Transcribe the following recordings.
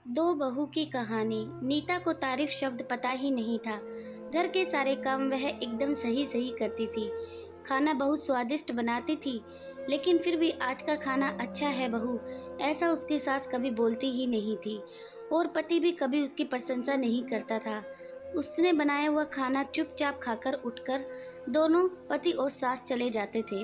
दो बहू की कहानी। नीता को तारीफ शब्द पता ही नहीं था। घर के सारे काम वह एकदम सही सही करती थी। खाना बहुत स्वादिष्ट बनाती थी, लेकिन फिर भी आज का खाना अच्छा है बहू, ऐसा उसकी सास कभी बोलती ही नहीं थी। और पति भी कभी उसकी प्रशंसा नहीं करता था। उसने बनाया हुआ खाना चुपचाप खाकर उठकर दोनों पति और सास चले जाते थे।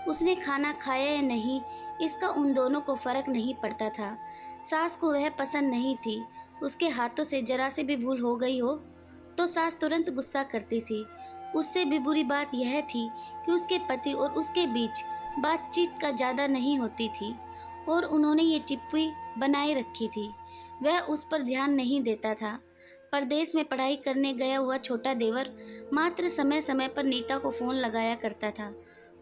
उसने खाना खाया या नहीं, इसका उन दोनों को फर्क नहीं पड़ता था। सास को वह पसंद नहीं थी। उसके हाथों से जरा से भी भूल हो गई हो तो सास तुरंत गुस्सा करती थी। उससे भी बुरी बात यह थी कि उसके पति और उसके बीच बातचीत का ज़्यादा नहीं होती थी और उन्होंने ये चिप्पी बनाए रखी थी। वह उस पर ध्यान नहीं देता था। परदेश में पढ़ाई करने गया हुआ छोटा देवर मात्र समय समय पर नीता को फ़ोन लगाया करता था।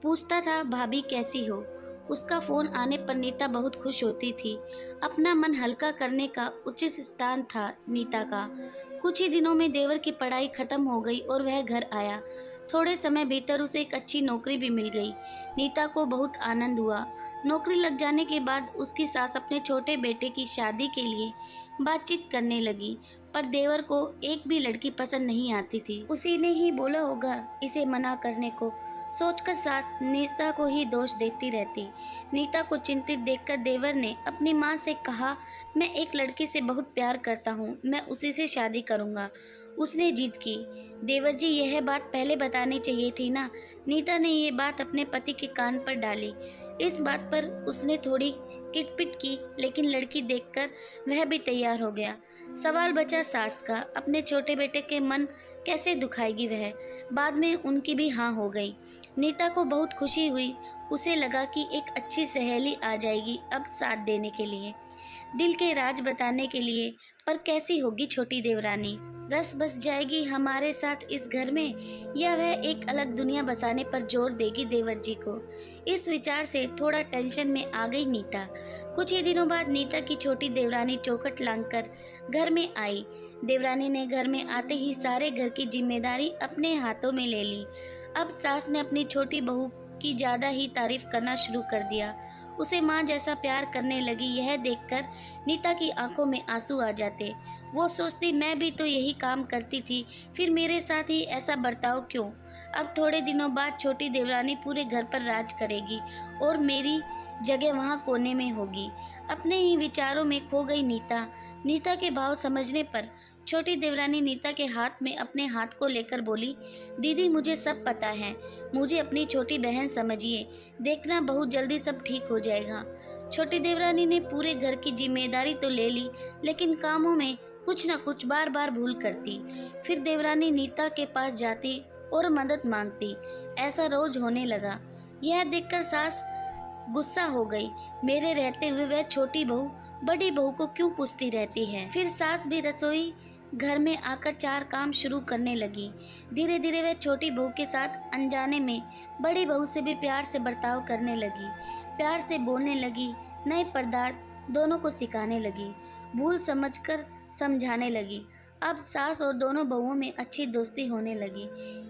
पूछता था, भाभी कैसी हो। उसका फ़ोन आने पर नीता बहुत खुश होती थी। अपना मन हल्का करने का उचित स्थान था नीता का। कुछ ही दिनों में देवर की पढ़ाई खत्म हो गई और वह घर आया। थोड़े समय भीतर उसे एक अच्छी नौकरी भी मिल गई। नीता को बहुत आनंद हुआ। नौकरी लग जाने के बाद उसकी सास अपने छोटे बेटे की शादी के लिए बातचीत करने लगी, पर देवर को एक भी लड़की पसंद नहीं आती थी। उसी ने ही बोला होगा इसे मना करने को, सोचकर सास नीता को ही दोष देती रहती। नीता को चिंतित देखकर देवर ने अपनी माँ से कहा, मैं एक लड़की से बहुत प्यार करता हूँ, मैं उसी से शादी करूँगा। उसने जिद की। देवर जी, यह बात पहले बतानी चाहिए थी ना। नीता ने ये बात अपने पति के कान पर डाली। इस बात पर उसने थोड़ी किटपिट की, लेकिन लड़की देखकर वह भी तैयार हो गया। सवाल बचा सास का, अपने छोटे बेटे के मन कैसे दुखाएगी वह। बाद में उनकी भी हाँ हो गई। नीता को बहुत खुशी हुई। उसे लगा कि एक अच्छी सहेली आ जाएगी अब साथ देने के लिए, दिल के राज बताने के लिए। पर कैसी होगी छोटी देवरानी? रस बस जाएगी हमारे साथ इस घर में, या वह एक अलग दुनिया बसाने पर जोर देगी देवर जी को? इस विचार से थोड़ा टेंशन में आ गई नीता। कुछ ही दिनों बाद नीता की छोटी देवरानी चौखट लांघकर घर में आई। देवरानी ने घर में आते ही सारे घर की जिम्मेदारी अपने हाथों में ले ली। अब सास ने अपनी छोटी बहू की ज़्यादा ही तारीफ करना शुरू कर दिया। उसे माँ जैसा प्यार करने लगी। यह देखकर नीता की आंखों में आंसू आ जाते। वो सोचती, मैं भी तो यही काम करती थी, फिर मेरे साथ ही ऐसा बर्ताव क्यों? अब थोड़े दिनों बाद छोटी देवरानी पूरे घर पर राज करेगी और मेरी जगह वहाँ कोने में होगी। अपने ही विचारों में खो गई नीता। नीता के भाव समझने पर छोटी देवरानी नीता के हाथ में अपने हाथ को लेकर बोली, दीदी मुझे सब पता है, मुझे अपनी छोटी बहन समझिए, देखना बहुत जल्दी सब ठीक हो जाएगा। छोटी देवरानी ने पूरे घर की जिम्मेदारी तो ले ली, लेकिन कामों में कुछ न कुछ बार बार भूल करती। फिर देवरानी नीता के पास जाती और मदद मांगती। ऐसा रोज होने लगा। यह देखकर सास गुस्सा हो गई। मेरे रहते हुए वह छोटी बहू बड़ी बहू को क्यों पूछती रहती है? फिर सास भी रसोई घर में आकर चार काम शुरू करने लगी। धीरे धीरे वह छोटी बहू के साथ अनजाने में बड़ी बहू से भी प्यार से बर्ताव करने लगी। प्यार से बोलने लगी, नए पदार्थ दोनों को सिखाने लगी, भूल समझकर समझाने लगी। अब सास और दोनों बहुओं में अच्छी दोस्ती होने लगी।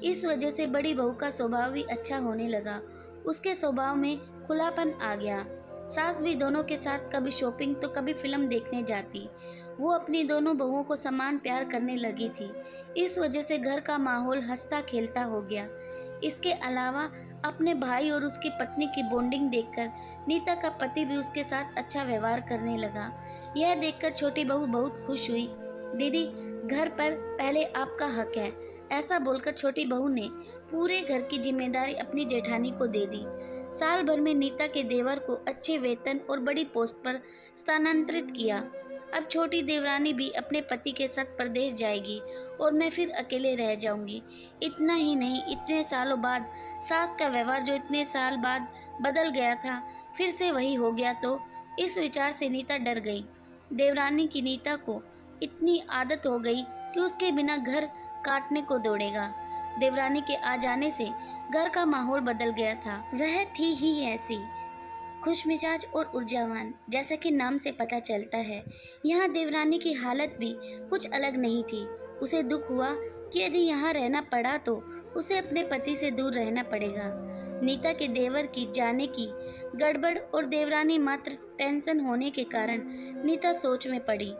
इस वजह से बड़ी बहू का स्वभाव भी अच्छा होने लगा। उसके स्वभाव में खुलापन आ गया। सास भी दोनों के साथ कभी शॉपिंग तो कभी फिल्म देखने जाती। वो अपनी दोनों बहुओं को समान प्यार करने लगी थी। इस वजह से घर का माहौल हंसता खेलता हो गया। इसके अलावा अपने भाई और उसकी पत्नी की बॉन्डिंग देखकर नीता का पति भी उसके साथ अच्छा व्यवहार करने लगा। यह देखकर छोटी बहू बहुत खुश हुई। दीदी, घर पर पहले आपका हक है, ऐसा बोलकर छोटी बहू ने पूरे घर की जिम्मेदारी अपनी जेठानी को दे दी। साल भर में नीता के देवर को अच्छे वेतन और बड़ी पोस्ट पर स्थानांतरित किया। अब छोटी देवरानी भी अपने पति के साथ प्रदेश जाएगी और मैं फिर अकेले रह जाऊंगी। इतना ही नहीं, इतने सालों बाद सास का व्यवहार जो इतने साल बाद बदल गया था, फिर से वही हो गया तो? इस विचार से नीता डर गई। देवरानी की नीता को इतनी आदत हो गई कि उसके बिना घर काटने को दौड़ेगा। देवरानी के आ जाने से घर का माहौल बदल गया था। वह थी ही ऐसी खुशमिजाज और ऊर्जावान, जैसा कि नाम से पता चलता है। यहाँ देवरानी की हालत भी कुछ अलग नहीं थी। उसे दुख हुआ कि यदि यहाँ रहना पड़ा तो उसे अपने पति से दूर रहना पड़ेगा। नीता के देवर की जाने की गड़बड़ और देवरानी मात्र टेंशन होने के कारण नीता सोच में पड़ी।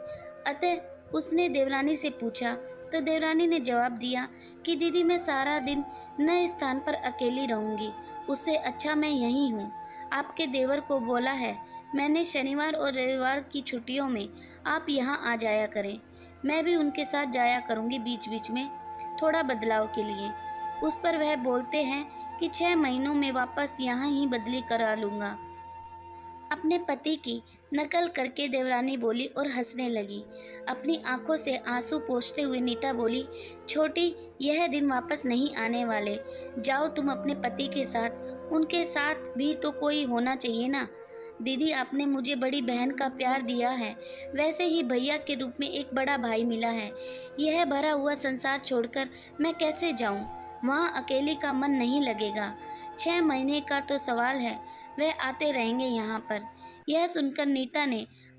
अतः उसने देवरानी से पूछा तो देवरानी ने जवाब दिया कि दीदी मैं सारा दिन नए स्थान पर अकेली रहूंगी, उससे अच्छा मैं यहीं हूँ। आपके देवर को बोला है मैंने शनिवार और रविवार की छुट्टियों में आप यहाँ आ जाया करें। मैं भी उनके साथ जाया करूँगी बीच बीच में, थोड़ा बदलाव के लिए। उस पर वह बोलते हैं कि 6 महीनों में वापस यहाँ ही बदली करा लूँगा। अपने पति की नकल करके देवरानी बोली और हंसने लगी। अपनी आंखों से आंसू पोंछते हुए नीता बोली, छोटी, यह दिन वापस नहीं आने वाले। जाओ तुम अपने पति के साथ, उनके साथ भी तो कोई होना चाहिए ना। दीदी आपने मुझे बड़ी बहन का प्यार दिया है, वैसे ही भैया के रूप में एक बड़ा भाई मिला है। यह भरा हुआ संसार छोड़कर मैं कैसे जाऊं? वहाँ अकेली का मन नहीं लगेगा। 6 महीने का तो सवाल है, वह आते रहेंगे यहाँ पर। यह सुनकर नीता ने